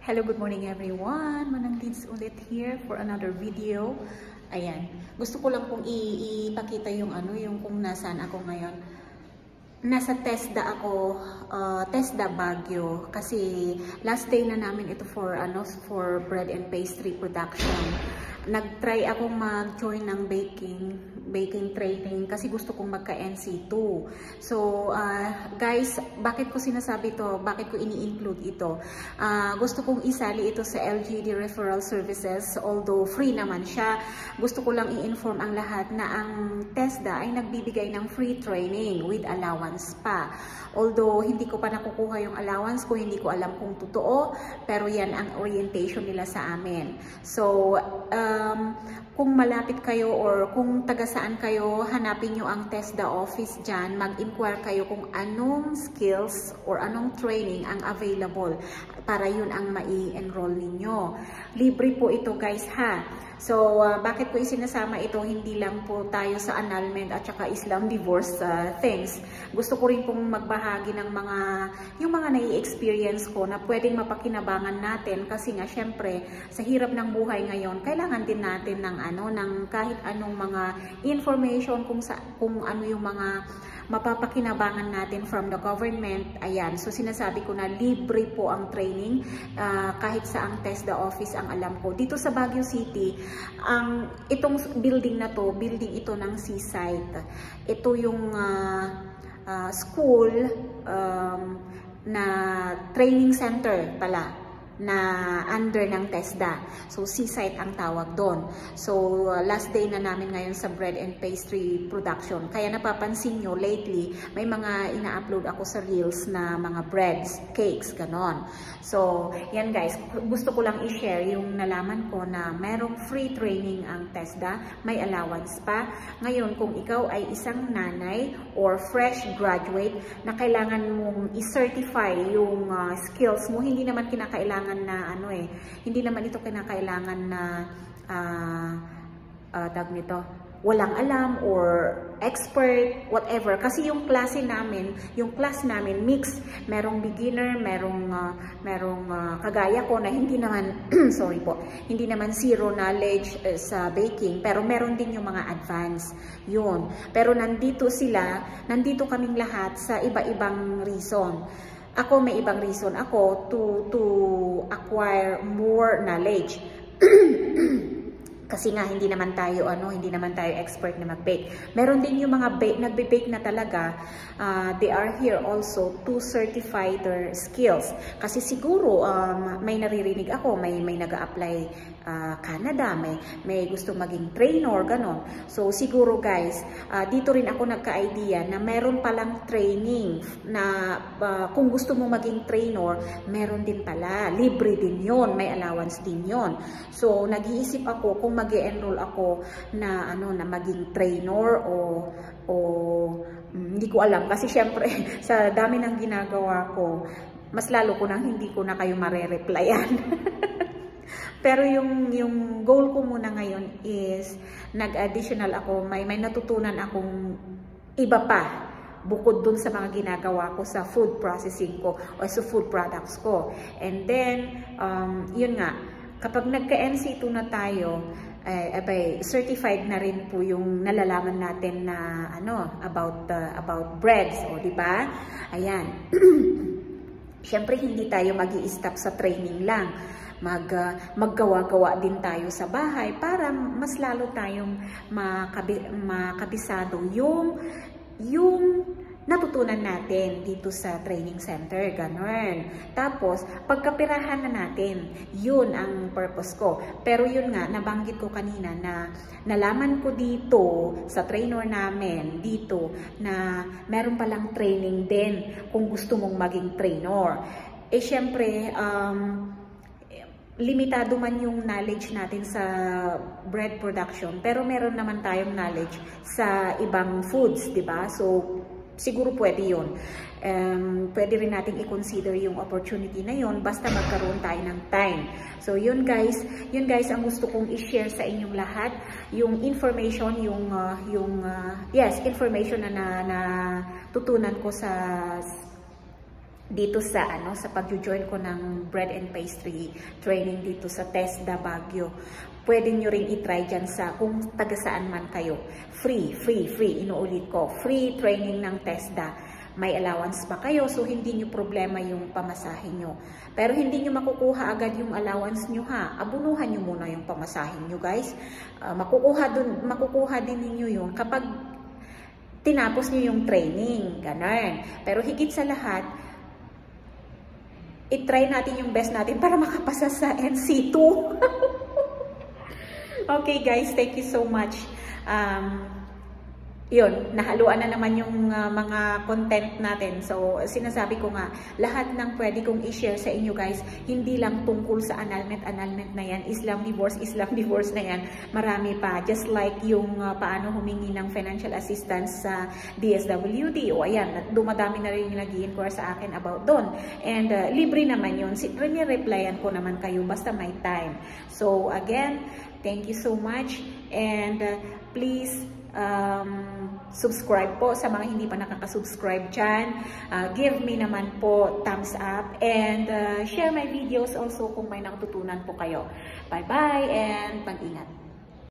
Hello, good morning everyone. Manang Lids ulit here for another video. Ayan. Gusto ko lang pong ipakita yung yung kung nasaan ako ngayon. Nasa TESDA ako, TESDA Baguio kasi last day na namin ito for for bread and pastry production. Nag-try akong mag-join ng baking training kasi gusto kong magka-NC2. So, guys, bakit ko sinasabi to? Bakit ko ini-include ito? Gusto kong isali ito sa LGD Referral Services, although free naman siya. Gusto ko lang i-inform ang lahat na ang TESDA ay nagbibigay ng free training with allowance pa. Although, hindi ko pa nakukuha yung allowance ko, hindi ko alam kung totoo, pero yan ang orientation nila sa amin. So, kung malapit kayo or kung taga saan kayo, hanapin nyo ang TESDA office dyan, mag-inquire kayo kung anong skills or anong training ang available para yun ang mai-enroll ninyo. Libre po ito guys ha. So, bakit ko isinasama ito? Hindi lang po tayo sa annulment at saka Islam divorce things. Gusto ko rin pong magbahagi ng yung mga nai-experience ko na pwedeng mapakinabangan natin kasi nga syempre sa hirap ng buhay ngayon, kailangan din natin ng kahit anong mga information kung ano yung mga mapapakinabangan natin from the government. Ayan, so sinasabi ko na libre po ang training kahit sa ang TESDA office ang alam ko. Dito sa Baguio City, itong building na to, building ito ng seaside. Ito yung school na training center pala na under ng TESDA. So, seaside ang tawag doon. So, last day na namin ngayon sa bread and pastry production. Kaya napapansin nyo, lately, may mga ina-upload ako sa reels na mga breads, cakes, ganon. So, yan guys, gusto ko lang i-share yung nalaman ko na merong free training ang TESDA, may allowance pa. Ngayon, kung ikaw ay isang nanay or fresh graduate na kailangan mong i-certify yung skills mo, hindi naman kinakailangan na hindi naman ito kinakailangan na tag nito, walang alam or expert, whatever. Kasi yung class namin mix, merong beginner, merong kagaya ko na hindi naman sorry po, hindi naman zero knowledge sa baking, pero meron din yung mga advanced. Yun. Pero nandito kaming lahat sa iba-ibang reason. Ako may ibang reason ako to acquire more knowledge. Kasi nga hindi naman tayo expert na mag-bake. Meron din yung mga nagbe-bake na talaga, they are here also to certify their skills. Kasi siguro may naririnig ako, may nag-a-apply Canada, may gustong maging trainer, ganon. So siguro guys, dito rin ako nagka-idea na meron palang training na kung gusto mong maging trainer, meron din pala, libre din yon, may allowance din yon. So nag-iisip ako kung mag-e-enroll ako na na maging trainer o hindi ko alam kasi syempre sa dami ng ginagawa ko, mas lalo ko nang hindi ko na kayo mare-replyan. Pero yung goal ko muna ngayon is nag-additional ako, may natutunan akong iba pa bukod dun sa mga ginagawa ko sa food processing ko o sa food products ko. And then yun nga, kapag nagka-NC2 na tayo, certified na rin po yung nalalaman natin na about breads, o di ba? Ayan. Syempre hindi tayo magi-stop sa training lang. Maggawa-gawa din tayo sa bahay para mas lalo tayong makabisado yung natutunan natin dito sa training center, ganun. Tapos, pagkapirahan na natin, yun ang purpose ko. Pero yun nga, nabanggit ko kanina na nalaman ko dito, sa trainer namin, dito, na meron palang training din kung gusto mong maging trainer. Syempre, limitado man yung knowledge natin sa bread production, pero meron naman tayong knowledge sa ibang foods, di ba? So, siguro pwede yun. Pwede rin natin i-consider yung opportunity na yun basta magkaroon tayo ng time. So yun guys ang gusto kong i-share sa inyong lahat, yung information, information na tutunan ko sa dito sa sa pagjo-join ko ng bread and pastry training dito sa TESDA Baguio. Pwede nyo ring i-try dyan sa kung taga saan man kayo. Free, inuulit ko, free training ng TESDA. May allowance pa kayo, so hindi nyo problema yung pamasahin nyo. Pero hindi nyo makukuha agad yung allowance nyo ha. Abunuhan nyo muna yung pamasahin nyo guys. Makukuha din ninyo yun kapag tinapos nyo yung training. Ganun. Pero higit sa lahat, i-try natin yung best natin para makapasa sa NC2. Okay guys, thank you so much. Yun, nahaluan na naman yung mga content natin. So, sinasabi ko nga, lahat ng pwede kong i-share sa inyo guys, hindi lang tungkol sa annulment na yan, Islam divorce na yan. Marami pa. Just like yung paano humingi ng financial assistance sa DSWD. O ayan, dumadami na rin yung nag-i-inquire sa akin about doon. And libre naman yun. Replyan ko naman kayo basta may time. So, again, thank you so much. And please, subscribe po sa mga hindi pa nakaka-subscribe dyan. Give me naman po thumbs up and share my videos also kung may natutunan po kayo. Bye-bye and mag-ingat.